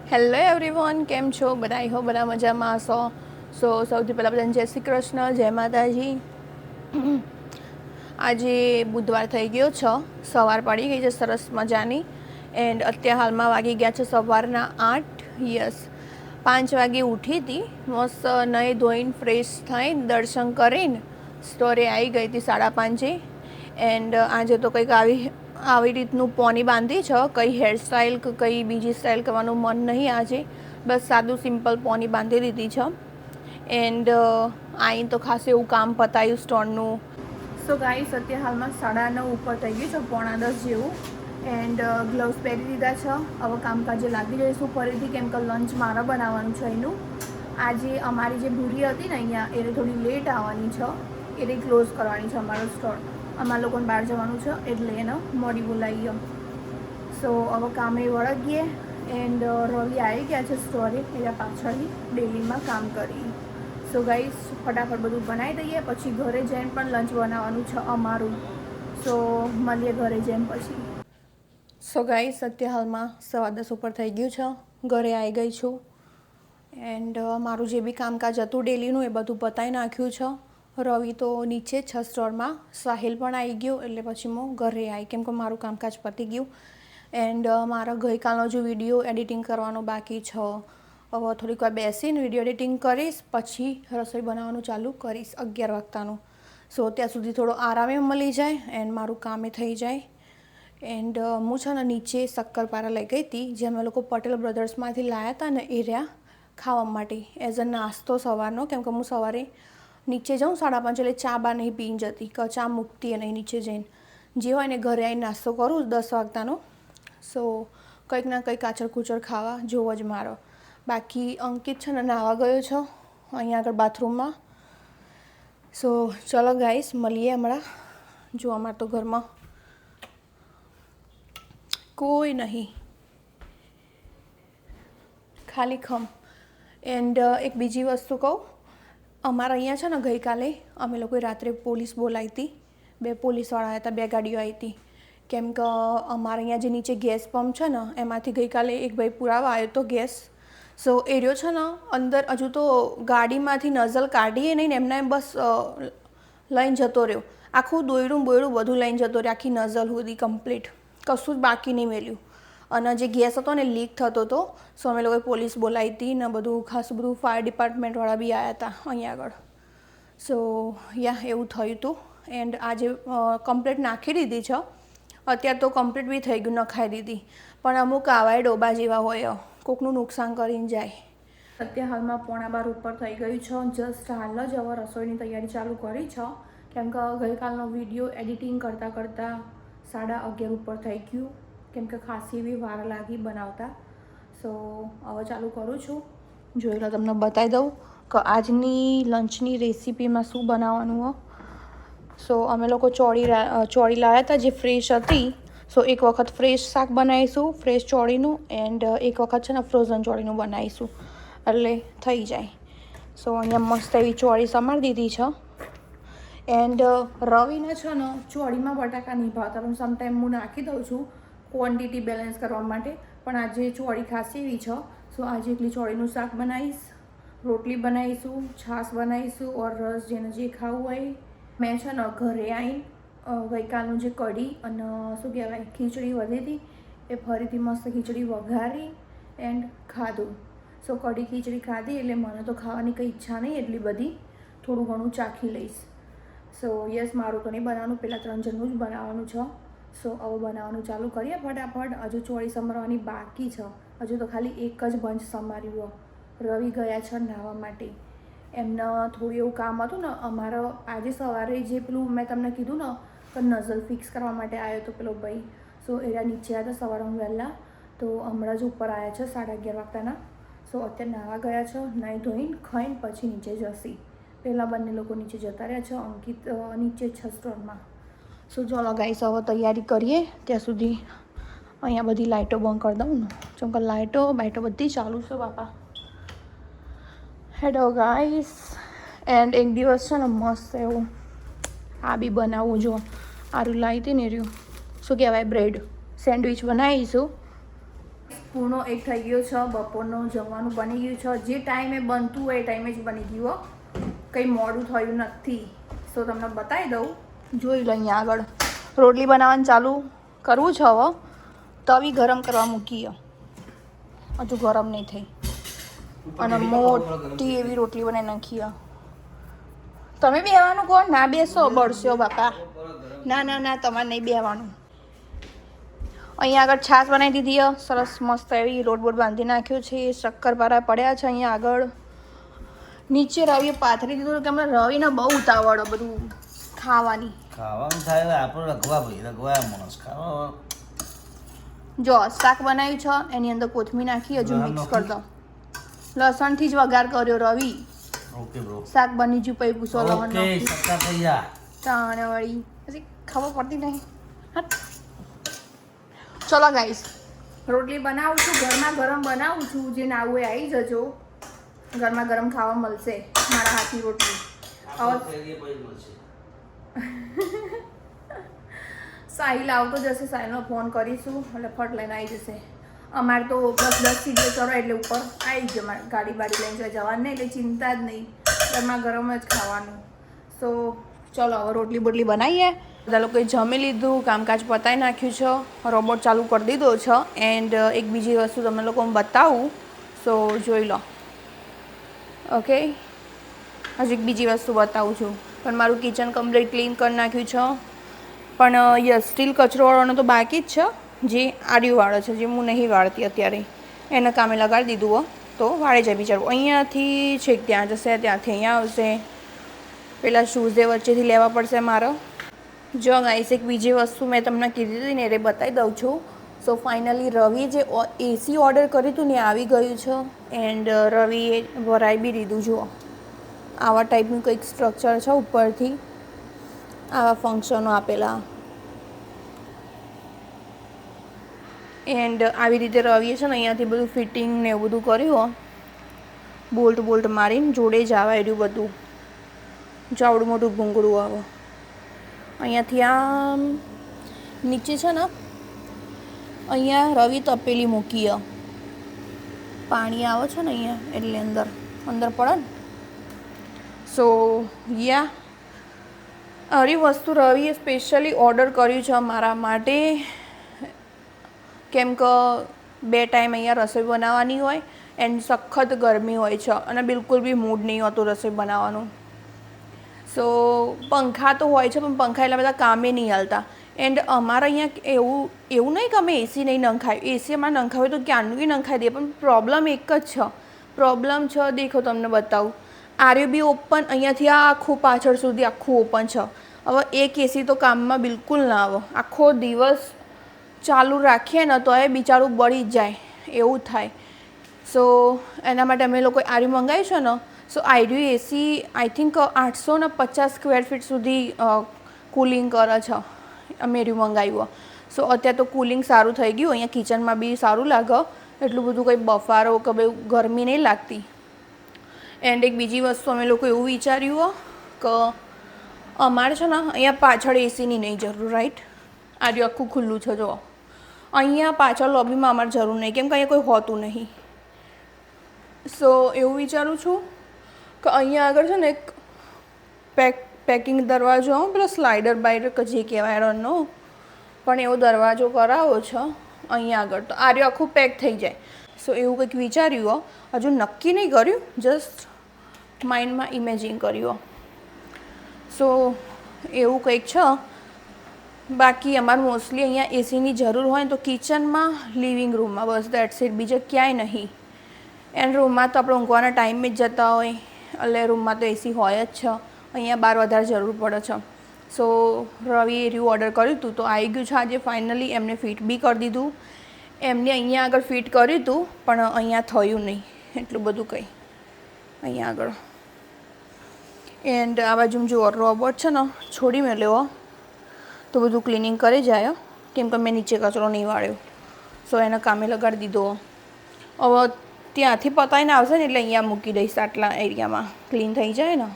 Hello everyone, કેમ છો બધા? આઈ હોપ બધા મજામાં હશો. સૌથી પહેલાં બધાને જય શ્રી કૃષ્ણ, જય માતાજી. આજે બુધવાર થઈ ગયો છે, સવાર પડી ગઈ છે સરસ મજાની. એન્ડ અત્યારે હાલમાં વાગી ગયા છે સવારના 8. યસ, 5 વાગે ઉઠી હતી, મસ્ત નહીં ધોઈને ફ્રેશ થઈને દર્શન કરીને સ્ટોરે આવી ગઈ હતી 5:30. એન્ડ આજે તો કંઈક આવી રીતનું પોની બાંધી છે. કંઈ હેરસ્ટાઈલ કે કંઈ બીજી સ્ટાઇલ કરવાનું મન નહીં આજે. બસ સાદું સિમ્પલ પોની બાંધી દીધી છે. એન્ડ આઈને તો ખાસ એવું કામ પતાયું સ્ટોરનું. સો ગાઈસ, અત્યારે હાલમાં 9:30 ઉપર થઈ ગયું છે, 9:45 જેવું. એન્ડ ગ્લવ્સ પહેરી દીધા છે. હવે કામકાજે લાગી જઈશું ફરીથી, કેમ કે લંચ મારે બનાવવાનું છે એનું. આજે અમારી જે ભૂરી હતી ને અહીંયા, એને થોડી લેટ આવવાની છે. એને ક્લોઝ કરવાની છે અમારો સ્ટોર. અમારા લોકોને બહાર જવાનું છે એટલે એને મોડી બોલાવીએ. સો હવે કામે વળગીએ. એન્ડ રવિ આવી ગયા છે સ્ટોરે, એના પાછળથી ડેલીમાં કામ કરી. સો ગાઈસ, ફટાફટ બધું બનાવી દઈએ, પછી ઘરે જઈને પણ લંચ બનાવવાનું છે અમારું. સો મળીએ ઘરે જઈને પછી. સો ગાઈસ, અત્યારે હાલમાં 10:15 ઉપર થઈ ગયું છે, ઘરે આવી ગઈ છું. એન્ડ મારું જે બી કામકાજ હતું ડેલીનું એ બધું પતાવી નાખ્યું છે. રવિ તો નીચે છે સ્ટોરમાં, સાહિલ પણ આવી ગયો, એટલે પછી હું ઘરે આવી, કેમ કે મારું કામકાજ પતી ગયું. એન્ડ મારા ગઈકાલનો જો વિડીયો એડિટિંગ કરવાનો બાકી છે. હવે થોડીક વાર બેસીને વિડીયો એડિટિંગ કરીશ, પછી રસોઈ બનાવવાનું ચાલુ કરીશ 11 વાગતાનું. સો ત્યાં સુધી થોડો આરામે મળી જાય એન્ડ મારું કામે થઈ જાય. એન્ડ હું છે ને નીચે શક્કરપારા લઈ ગઈ હતી, જે અમે લોકો પટેલ બ્રધર્સમાંથી લાવ્યા હતા ને એ રહ્યા ખાવા માટે એઝ અ નાસ્તો સવારનો. કેમ કે હું સવારે નીચે જાઉં 5:30 એટલે ચા બા નહીં પીને જતી, કે ચા મૂકતી નહીં નીચે જઈને. જે હોય ને ઘરે આવીને નાસ્તો કરું 10 વાગતાનો. સો કંઈક ના કંઈક કાચર કૂચર ખાવા જોવો જ મારો. બાકી અંકિત છે ને નાહવા ગયો છે અહીંયા આગળ બાથરૂમમાં. સો ચલો ગાઈસ, મળીએ હમણાં. જો અમારે તો ઘરમાં કોઈ નહીં, ખાલી ખમ. એન્ડ એક બીજી વસ્તુ કહું, અમારા અહીંયા છે ને ગઈકાલે અમે લોકોએ રાત્રે પોલીસ બોલાવી હતી. 2 પોલીસવાળા આવ્યા હતા, 2 ગાડીઓ આવી હતી. કેમ કે અમારા અહીંયા જે નીચે ગેસ પંપ છે ને એમાંથી ગઈકાલે એક ભાઈ પુરાવા આવ્યો હતો ગેસ. સો એ રહ્યો છે ને અંદર, હજુ તો ગાડીમાંથી નઝલ કાઢીએ નહીં ને એમના એમ બસ લઈને જતો રહ્યો. આખું દોયડું બોયડું બધું લઈને જતો રહ્યો, આખી નઝલ સુધી કમ્પ્લીટ, કશું જ બાકી નહીં મેલ્યું. અને જે ગેસ હતો ને લીક થતો હતો. સો અમે લોકોએ પોલીસ બોલાવી હતી ને બધું, ખાસ બધું ફાયર ડિપાર્ટમેન્ટવાળા બી આવ્યા હતા અહીંયા આગળ. સો યા એવું થયું હતું. એન્ડ આજે કમ્પ્લીટ નાખી દીધી છે. અત્યારે તો કમ્પ્લીટ બી થઈ ગયું, નખાઈ દીધી. પણ અમુક આવાય ડોબા જેવા હોય, કોકનું નુકસાન કરીને જાય. અત્યારે હાલમાં 11:15 ઉપર થઈ ગયું છે. જસ્ટ હાલ જ હવે રસોઈની તૈયારી ચાલુ કરી છે. કેમ કે ગઈકાલનો વિડીયો એડિટિંગ કરતાં 11:30 ઉપર થઈ ગયું, કેમ કે ખાસી એવી વાર લાગી બનાવતા. સો હવે ચાલુ કરું છું. જોઈ લો, તમને બતાવી દઉં કે આજની લંચની રેસીપીમાં શું બનાવવાનું હોય. સો અમે લોકો ચોળી લાવ્યા હતા જે ફ્રેશ હતી. સો એક વખત ફ્રેશ શાક બનાવીશું, ફ્રેશ ચોળીનું. એન્ડ એક વખત છે ને ફ્રોઝન ચોળીનું બનાવીશું, એટલે થઈ જાય. સો અહીંયા મસ્ત એવી ચોળી સમારી દીધી છે. એન્ડ રવિને છે ને ચોળીમાં બટાકા નહીં ભાવતા, પણ સમટાઈમ હું નાખી દઉં છું ક્વોન્ટિટી બેલેન્સ કરવા માટે. પણ આજે ચોળી ખાસી એવી છે. સો આજે એકલી ચોળીનું શાક બનાવીશ, રોટલી બનાવીશું, છાશ બનાવીશું, ઓર રસ, જેને જે ખાવું હોય. મેં છે ને ઘરે આવીને ગઈકાલનું જે કઢી અને શું કહેવાય ખીચડી વધી હતી, એ ફરીથી મસ્ત ખીચડી વઘારી એન્ડ ખાધું. સો કઢી ખીચડી ખાધી એટલે મને તો ખાવાની કંઈ ઈચ્છા નહીં એટલી બધી, થોડું ઘણું ચાખી લઈશ. સો યસ, મારું તો નહીં બનાવવાનું, પહેલાં 3 જણનું જ બનાવવાનું છે. સો હવે બનાવવાનું ચાલુ કરીએ ફટાફટ. હજુ ચોળી સમારવાની બાકી છે. હજુ તો ખાલી એક જ બંચ સમાર્યું. રવિ ગયા છે નાહવા માટે. એમને થોડું એવું કામ હતું ને. અમારો આજે સવારે જે પેલું મેં તમને કીધું ને કે નઝલ ફિક્સ કરવા માટે આવ્યો હતો પેલો ભાઈ. સો એના નીચે આવ્યા હતા સવારે વહેલા, તો હમણાં જ ઉપર આવ્યા છે 11:30 વાગતાના. સો અત્યારે નાહવા ગયા છે, નાહી ધોઈને ખાઈને પછી નીચે જશે. પહેલાં બંને લોકો નીચે જતા રહ્યા છે, અંકિત નીચે છે સ્ટોરમાં. સો ચાલો ગાઈસ, હવે તૈયારી કરીએ. ત્યાં સુધી અહીંયા બધી લાઇટો બંધ કરી દઉં ને, કેમ કે લાઇટો બધી ચાલુ છે બાપા. હેડો ગાઈસ. એન્ડ એક દિવસ છે ને મસ્ત એવું આ બી બનાવવું. જો આરું લાવી હતી ને રહ્યું, શું કહેવાય, બ્રેડ સેન્ડવિચ બનાવીશું. પૂર્ણો 1 થઈ ગયો છે. બપોરનું જમવાનું બની ગયું છે. જે ટાઈમે બનતું હોય એ ટાઈમે જ બની ગયું. કંઈ મોડું થયું નથી. સો તમને બતાવી દઉં. જોઈ લો અહીંયા આગળ રોટલી બનાવવાનું ચાલુ કરવું છે. હવે તવી ગરમ કરવા મૂકીએ. હજુ ગરમ નહીં થઈ અને મોટી એવી રોટલી બનાવી નાખીએ. તમે બેહવાનું કહો? ના બેસો, બળશો બાપા. ના ના ના, તમારે નહીં બેહવાનું. અહીંયા આગળ છાશ બનાવી દીધી. સરસ મસ્ત એવી લોટ બોટ બાંધી નાખ્યો છે. શક્કરપારા પડ્યા છે અહીંયા આગળ. નીચે રવિએ પાથરી દીધું કે અમને રવિને બહુ ઉતાવળ બધું ખાવાનું થાય. આપણે રગવા માણસ ખાવા. જો શાક બનાવ્યું છે, એની અંદર કોથમીર નાખી, હજુ મિક્સ કરી દો. લસણથી જ વઘાર કર્યો રવિ. Okay bro. શાક બની ગયું પછી પૂછો લવણ તાણે વળી પછી ખબર પડતી નહીં. ચલો ગાઈસ, રોટલી બનાવું છું, ગરમા ગરમ બનાવું છું. જે ના હોય આવી જજો, ગરમા ગરમ ખાવા મળશે મારા હાથની રોટલી. સાહિલ આવતો જશે, સાહિલનો ફોન કરીશું એટલે ફટ લઈને આવી જશે. અમારે તો બસ 10 સીડીઓ ચડો એટલે ઉપર આવી જ અમારે ગાડી બાડી લઈને જવાનું નહીં, એટલે ચિંતા જ નહીં, ગરમા ગરમ જ ખાવાનું. સો ચલો હવે રોટલી બોટલી બનાવીએ. બધા લોકોએ જમી લીધું, કામકાજ પતાવી નાખ્યું છે, રોબોટ ચાલુ કરી દીધો છે. એન્ડ એક બીજી વસ્તુ તમને લોકોને બતાવું, સો જોઈ લો. ઓકે, હજી એક બીજી વસ્તુ બતાવું છું. પણ મારું કિચન કમ્પ્લીટ ક્લીન કરી નાખ્યું છે. પણ યસ, સ્ટીલ કચરો વાળવાનો તો બાકી જ છે. જે આડિયું વાળો છે, જે હું નહીં વાળતી અત્યારે, એને કામે લગાડી દીધું તો વાળે જાય બિચારું. અહીંયાથી છેક ત્યાં જશે, ત્યાંથી અહીંયા આવશે. પેલા શૂઝે વચ્ચેથી લેવા પડશે મારે. જો ગાઈસ, એક બીજી વસ્તુ મેં તમને કીધી હતી ને એ બતાવી દઉં છું. સો ફાઇનલી રવિ જે એસી ઓર્ડર કર્યું હતું ને આવી ગયું છે. એન્ડ રવિએ ભરાઈ બી દીધું. જુઓ, આવા ટાઈપનું કંઈક સ્ટ્રક્ચર છે. ઉપરથી આવા ફંક્શનો આપેલા. એન્ડ આવી રીતે રવિએ છે ને અહીંયાથી બધું ફિટિંગ ને એવું બધું કર્યું. બોલ્ટ મારીને જોડે જ આવે એટલું બધું. જાવડું મોટું ભૂંગળું આવે. અહીંયાથી આમ નીચે છે ને, અહીંયા રવિ તપેલી મૂકી. પાણી આવે છે ને અહીંયા, એટલે અંદર પડે ને. સો યા, આવી વસ્તુ રવિએ સ્પેશિયલી ઓર્ડર કર્યું છે મારા માટે. કેમ કે 2 ટાઈમ અહીંયા રસોઈ બનાવવાની હોય એન્ડ સખત ગરમી હોય છે અને બિલકુલ બી મૂડ નહીં હોતું રસોઈ બનાવવાનું. સો પંખા તો હોય છે, પણ પંખા એટલા બધા કામે નહીં હાલતા. એન્ડ અમારા અહીંયા એવું નહીં કે અમે એસી નહીં નંખાય. એસી અમારે નંખાવ્યું તો ક્યારનું બી નંખાઈ દે. પણ પ્રોબ્લેમ એક જ છે. પ્રોબ્લેમ છે, દેખો તમને બતાવું. આર્યું બી ઓપન, અહીંયાથી આ આખું પાછળ સુધી આખું ઓપન છે. હવે એક એસી તો કામમાં બિલકુલ ના આવે. આખો દિવસ ચાલુ રાખીએ ને તો એ બિચારું બળી જાય એવું થાય. સો એના માટે અમે લોકોએ આર્યું મંગાવ્યું છે ને. સો આર્યું એસી આઈ થિંક 850 સ્ક્વેર ફીટ સુધી કુલિંગ કરે છે. અમે એર્યું મંગાવ્યું. સો અત્યારે તો કુલિંગ સારું થઈ ગયું. અહીંયા કિચનમાં બી સારું લાગે. એટલું બધું કંઈ બફારો કે ભાઈ ગરમી નહીં લાગતી. એન્ડ એક બીજી વસ્તુ અમે લોકો એવું વિચાર્યું કે અમારે છે ને અહીંયા પાછળ એસીની નહીં જરૂર, રાઈટ? આર્યું આખું ખુલ્લું છે. જો અહીંયા પાછળ લોબીમાં અમારે જરૂર નહીં, કેમ કે અહીંયા કોઈ હોતું નહીં. સો એવું વિચારું છું કે અહીંયા આગળ છે ને એક પેકિંગ દરવાજો આવું, પેલો સ્લાઇડર બાઇડર કે જે કહેવાય રનનો, પણ એવો દરવાજો કરાવો છે અહીંયા આગળ, તો આર્યું આખું પેક થઈ જાય. સો એવું કંઈક વિચાર્યું. હજુ નક્કી નહીં કર્યું, જસ્ટ માઇન્ડમાં ઇમેજિન કર્યું. સો એવું કંઈક છે. બાકી અમારે મોસ્ટલી અહીંયા એસીની જરૂર હોય તો કિચનમાં, લિવિંગ રૂમમાં, બસ દેટ્સ ઇટ. બીજે ક્યાંય નહીં. એન્ડ રૂમમાં તો આપણે ઊંઘવાના ટાઈમે જ જતા હોય એટલે રૂમમાં તો એસી હોય જ છે. અહીંયા બહાર વધારે જરૂર પડે છે. સો રવિએ એર્યું ઓર્ડર કર્યું હતું તો આવી ગયું છે આજે ફાઇનલી. એમને ફિટ બી કરી દીધું. એમને અહીંયા આગળ ફિટ કર્યું હતું પણ અહીંયા થયું નહીં એટલું બધું કંઈ અહીંયા આગળ. એન્ડ આ બાજુ જુઓ, રોબોટ છે ને છોડી મેલ્યો તો બધું ક્લિનિંગ કરી જાય, કેમ કે મેં નીચે કચરો નહીં વાળ્યો. સો એને કામે લગાડી દીધો. હવે ત્યાંથી પતાવીને આવશે ને એટલે અહીંયા મૂકી દઈશ. આટલા એરિયામાં ક્લીન થઈ જાય ને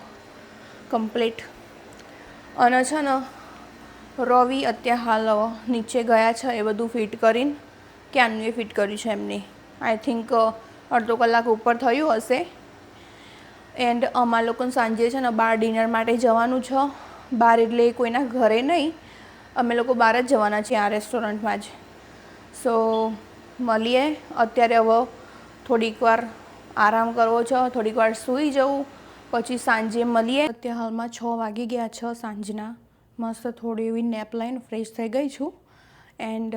કમ્પ્લીટ. અને છે ને રવિ અત્યારે હાલ નીચે ગયા છે એ બધું ફિટ કરીને. ક્યાંનું એ ફિટ કર્યું છે એમને. આઈ થિંક અડધો કલાક ઉપર થયું હશે. એન્ડ અમારા લોકોને સાંજે છે ને બહાર ડિનર માટે જવાનું છે. બહાર એટલે કોઈના ઘરે નહીં, અમે લોકો બહાર જ જવાના છીએ આ રેસ્ટોરન્ટમાં જ. સો મળીએ. અત્યારે હવે થોડીક વાર આરામ કરવો છે, થોડીક વાર સૂઈ જવું, પછી સાંજે મળીએ. અત્યારે હાલમાં 6 વાગી ગયા છે સાંજના. મસ્ત થોડી એવી નેપ લઈને ફ્રેશ થઈ ગઈ છું. એન્ડ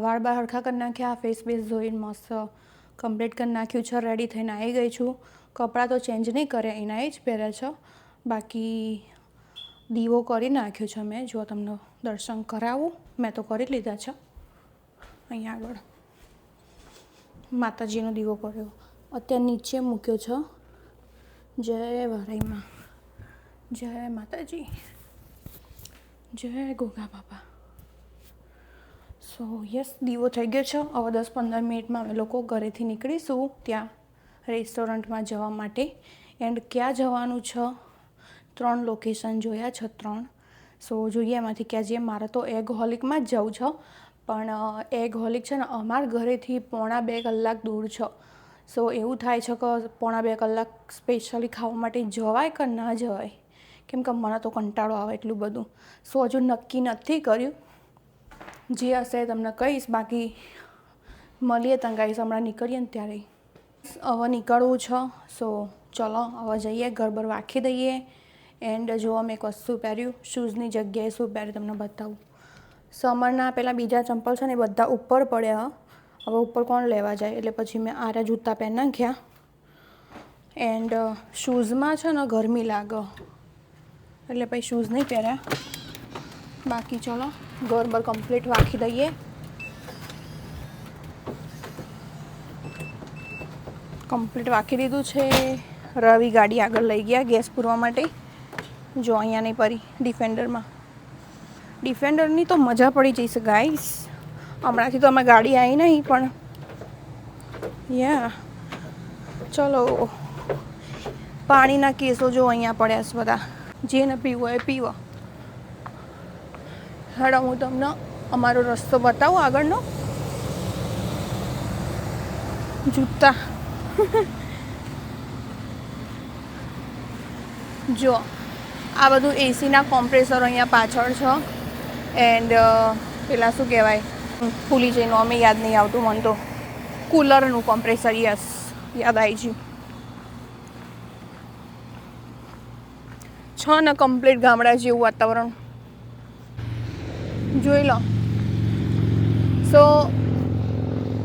વાળ બાર હરખા કરી નાખ્યા, ફેસ બેસ ધોઈને મસ્ત કમ્પ્લીટ કરી નાખ્યું છે, રેડી થઈને આવી ગઈ છું. કપડાં તો ચેન્જ નહીં કર્યા, એના એ જ પહેર્યા છે. બાકી દીવો કરી નાખ્યો છે મેં. જો તમને દર્શન કરાવું, મેં તો કરી લીધા છે. અહીંયા આગળ માતાજીનો દીવો કર્યો, અત્યારે નીચે મૂક્યો છે. જય વારાઈમાં, જય માતાજી, જય ગોગા બાપા. સો યસ, દીવો થઈ ગયો છે. હવે 10-15 મિનિટમાં અમે લોકો ઘરેથી નીકળીશું ત્યાં રેસ્ટોરન્ટમાં જવા માટે. એન્ડ ક્યાં જવાનું છે? 3 લોકેશન જોયા છે, 3. સો જોઈએ એમાંથી ક્યાં જઈએ. મારે તો એગ હોલિકમાં જ જવું છે, પણ એગ હોલિક છે ને અમારા ઘરેથી 1.5 કલાક દૂર છે. સો એવું થાય છે કે 1.5 કલાક સ્પેશિયલી ખાવા માટે જવાય કે ના જવાય, કેમ કે મને તો કંટાળો આવે એટલું બધું. સો હજુ નક્કી નથી કર્યું. જે હશે તમને કહીશ. બાકી મળીએ ત્યાં ગાઈસ, હમણાં નીકળીએ ને ત્યારે. હવે નીકળવું છે. સો ચલો હવે જઈએ, ઘર વાખી દઈએ. એન્ડ જો અમે એક વસ્તુ પહેર્યું, શૂઝની જગ્યાએ શું પહેર્યું તમને બતાવું. સમરના પહેલાં બીજા ચંપલ છે ને એ બધા ઉપર પડ્યા. હવે ઉપર કોણ લેવા જાય, એટલે પછી મેં આરા જૂતા પહેરી નાખ્યા. એન્ડ શૂઝમાં છે ને ગરમી લાગે, એટલે પછી શૂઝ નહીં પહેર્યા. બાકી ચલો ઘર કમ્પ્લીટ વાખી દઈએ. કમ્પ્લીટ વાખી દીધું છે. રવિ ગાડી આગળ લઈ ગયા ગેસ પૂરવા માટે. જો અહીંયા નહીં પડી ડિફેન્ડરમાં. ડિફેન્ડરની તો મજા પડી જઈશે ગાઈસ. હમણાંથી તો અમે ગાડી આવી નહીં, પણ યા ચલો. પાણીના કેસો જો અહીંયા પડ્યા છે બધા. જેને પીવો એ પીવો. હેડો હું તમને અમારો રસ્તો બતાવું આગળનો. જૂતા જો આ બધું એસીના કોમ્પ્રેસર અહીંયા પાછળ છે. એન્ડ પેલા શું કહેવાય, ભૂલી જઈનું અમે યાદ નહીં આવતું મને તો. કુલરનું કોમ્પ્રેસર, યસ યાદ આવી ગયું. છે ને કમ્પ્લીટ ગામડા જેવું વાતાવરણ જોઈ લો. સો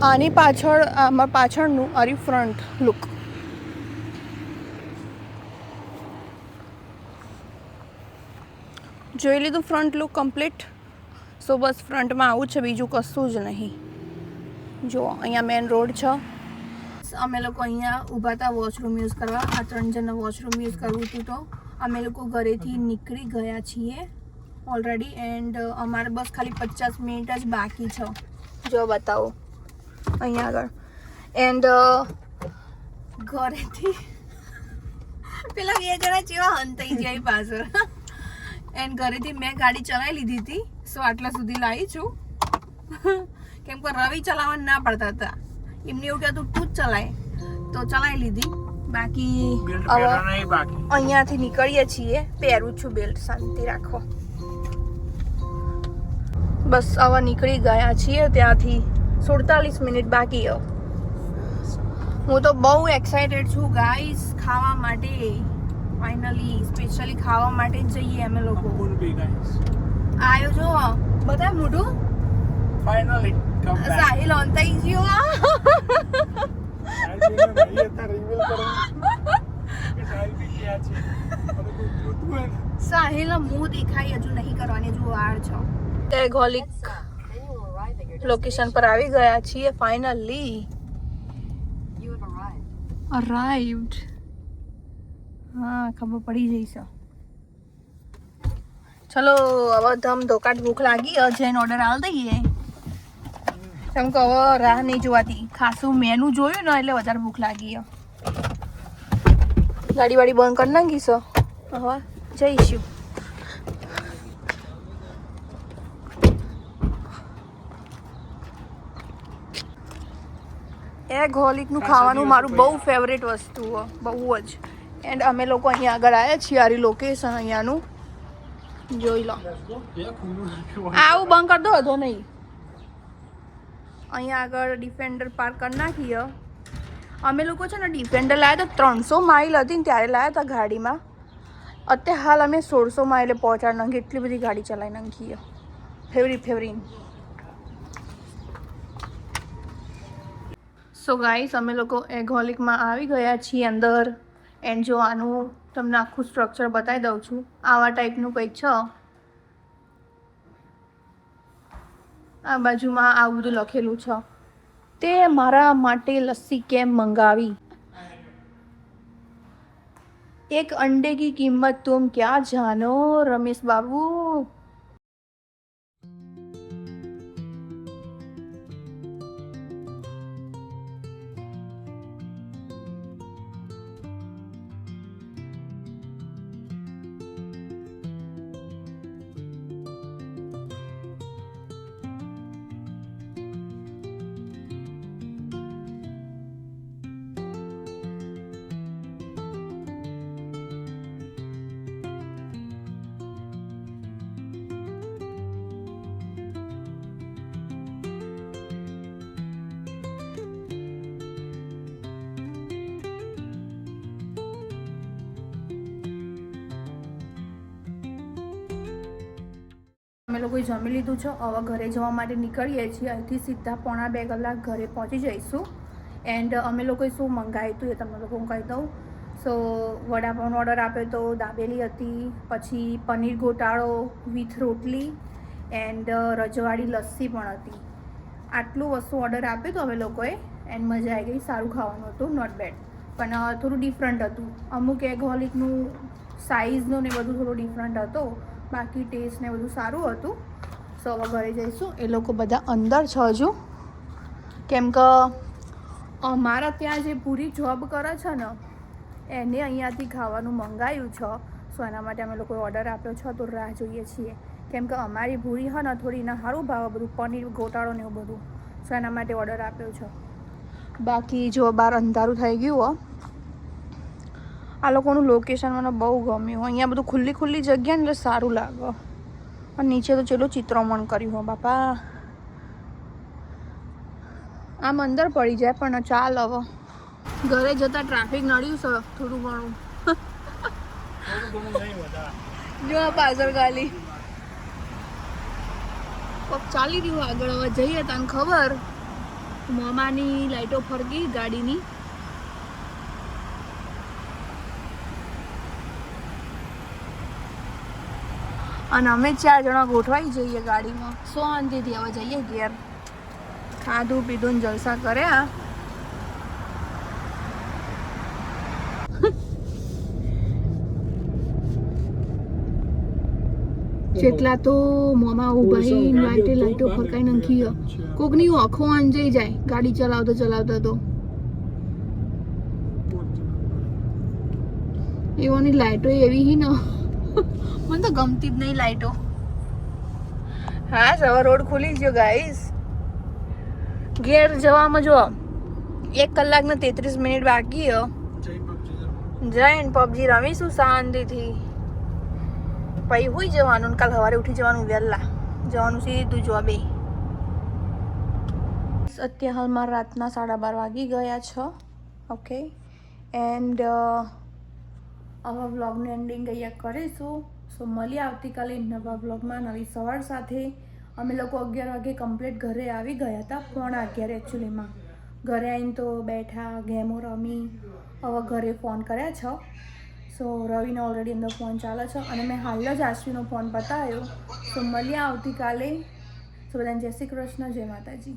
આની પાછળ, આમાં પાછળનું આરી ફ્રન્ટ લુક. જોઈ લીધું ફ્રન્ટ લુક કમ્પ્લીટ. સો બસ ફ્રન્ટમાં આવું છે, બીજું કશું જ નહીં. જો અહીંયા મેન રોડ છે. અમે લોકો અહીંયા ઊભા હતા વોશરૂમ યુઝ કરવા. આ 3 જણને વોશરૂમ યુઝ કરવું હતું, તો અમે લોકો ઘરેથી નીકળી ગયા છીએ ઓલરેડી. એન્ડ અમારે બસ ખાલી 50 મિનિટ જ બાકી છે. જો બતાવો અહીંયા આગળ. એન્ડ ઘરેથી પેલા 2 જણા જેવા હંતાઈ જાય પાછળ. એન્ડ ઘરેથી મેં ગાડી ચલાવી લીધી હતી. સો આટલા સુધી લાવી છું, કેમ કે રવિ ચલાવવા ના પડતા હતા. એમને એવું કહેતું તું જ ચલાય, તો ચલાવી લીધી. બાકી અહીંયાથી નીકળીએ છીએ. પહેરું છું બેલ્ટ, શાંતિ રાખો. બસ હવે નીકળી ગયા છીએ ત્યાંથી. 47 મિનિટ બાકી. હું તો બહુ એક્સાઇટેડ છું ગાઈસ ખાવા માટે. ફાઇનલી સ્પેશિયલી ખાવા માટે જ જઈએ અમે લોકો. આયો જો બધા મોઢું ફાઇનલી સાહિલ ઓનતાઈ ગયો. સાહિલ મુંહ દેખાય હજુ નહીં કરવાની, હજુ વાર છે. ગોલિક લોકેશન પર આવી ગયા છીએ ફાઇનલી. અરાઇવ્ડ. હા ખબર પડી જઈશ. ચલો હવે ધમ ધોકાટ ભૂખ લાગી, જઈને ઓર્ડર આલ દઈએ. કેમ કે હવે રાહ નહીં જોવાતી. ખાસું મેનુ જોયું ને એટલે વધારે ભૂખ લાગી. ગાડી વાડી બંધ કરી નાખીશ. હવે જઈશું. એગ હોલિકનું ખાવાનું મારું બહુ ફેવરેટ વસ્તુ હો, બહુ જ. એન્ડ અમે લોકો અહીંયા આગળ આવ્યા છીએ, આરી લોકેશન અહીંયાનું જોઈ લો. આવું બંધ કરી દો, વધો નહીં. અહીંયા આગળ ડિફેન્ડર પાર્ક કરી નાખીએ. અમે લોકો છે ને ડિફેન્ડર લાવ્યા હતા, 300 માઇલ હતી ને ત્યારે લાવ્યા હતા ગાડીમાં. અત્યારે હાલ અમે 1600 માઇલે પહોંચાડી નાખી, એટલી બધી ગાડી ચલાવી નાખીએ. ફેવરિટ. સો ગાઈસ, અમે લોકો એગ હોલિકમાં આવી ગયા છીએ અંદર. એન્ડ જો આનું તમને આખું સ્ટ્રક્ચર બતાવી દઉં છું. આવા ટાઈપનું કંઈક છે. આ બાજુમાં આવું બધું લખેલું છે. તે મારા માટે લસ્સી કેમ મંગાવી? એક અંડે કી કિંમત તુમ ક્યાં જાનો રમેશ બાબू. અમે લોકોએ જમી લીધું છે. હવે ઘરે જવા માટે નીકળીએ છીએ. અહીંથી સીધા 1.5 કલાક ઘરે પહોંચી જઈશું. એન્ડ અમે લોકોએ શું મંગાવ્યું હતું એ તમને લોકો કહી દઉં. સો વડાપાવનો ઓર્ડર આપ્યો તો, દાબેલી હતી, પછી પનીર ગોટાળો વિથ રોટલી એન્ડ રજવાડી લસ્સી પણ હતી. આટલું વસ્તુ ઓર્ડર આપ્યું હતું અમે લોકોએ. એન્ડ મજા આવી ગઈ, સારું ખાવાનું હતું, નોટ બેડ. પણ થોડું ડિફરન્ટ હતું. અમુક એગ હોલિકનું સાઇઝનું ને બધું થોડું ડિફરન્ટ હતો. બાકી ટેસ્ટ ને બધું સારું હતું. સો હવે ઘરે જઈશું. એ લોકો બધા અંદર છે હજુ, કેમ કે અમારા ત્યાં જે પૂરી જોબ કરે છે ને એને અહીંયાથી ખાવાનું મંગાવ્યું છે. સો એના માટે અમે લોકોએ ઓર્ડર આપ્યો છે. તો રાહ જોઈએ છીએ, કેમ કે અમારી ભૂરી છે ને થોડી એના સારું ભાવે બધું, પનીર ગોટાળો ને એવું બધું. સો એના માટે ઓર્ડર આપ્યો છે. બાકી જો બહાર અંધારું થઈ ગયું હો. આ લોકોનું લોકેશન મને બહુ ગમ્યું. અહીંયા બધું ખુલ્લી જગ્યા ને એટલે સારું લાગે. અને નીચે તો ચેલું ચિત્રમણ કર્યું હો બાપા. આમ અંદર પડી જાય પણ ચાલ. હવે ઘરે જતા ટ્રાફિક નડ્યું છે થોડું ઘણું. જો આ પાછળ ગાલી ચાલી રહ્યું આગળ. હવે જઈએ તને ખબર, મોમાની લાઈટો ફરકી ગાડીની. અને અમે 4 જણા ગોઠવાઈ જઈએ ગાડીમાં. શાંતિથી હવે જઈએ ઘેર. ખાધું પીધું ને જલસા કર્યા. જેટલા તો મોમાં ઉભા લાઈટો ફરકાઈ નાખી. કોકની આંખો અંજાઈ જાય ગાડી ચલાવતા તો. એવાની લાઈટો એવી હી ને મને તો ગમતી જ નહીં લાઈટો. હા સવાર રોડ ખુલી ગયો ગાઈસ. ઘેર જવામાં જો 1 કલાક ને 33 મિનિટ બાકી હો. જઈને પબજી રમીશું શાંતિથી. પછી હોઈ જવાનું. કાલ સવારે ઉઠી જવાનું, વહેલા જવાનું સીધું જોબે. અત્યારે હાલમાં રાતના 12:30 વાગી ગયા છે. ઓકે, એન્ડ હવે વ્લોગનું એન્ડિંગ અહીંયા કરીશું. સો મળીએ આવતીકાલે નવા વ્લોગમાં નવી સવાર સાથે. અમે લોકો 11 વાગે કમ્પ્લીટ ઘરે આવી ગયા હતા. 11:15 એકચ્યુઅલીમાં ઘરે આવીને તો બેઠા, ગેમો રમી. હવે ઘરે ફોન કર્યા છે. સો રવિનો ઓલરેડી અંદર ફોન ચાલે છે અને મેં હાલ જ આશ્વીનો ફોન બતાવ્યો. સો મળીએ આવતીકાલે. સો બધાને જય શ્રી કૃષ્ણ, જય માતાજી.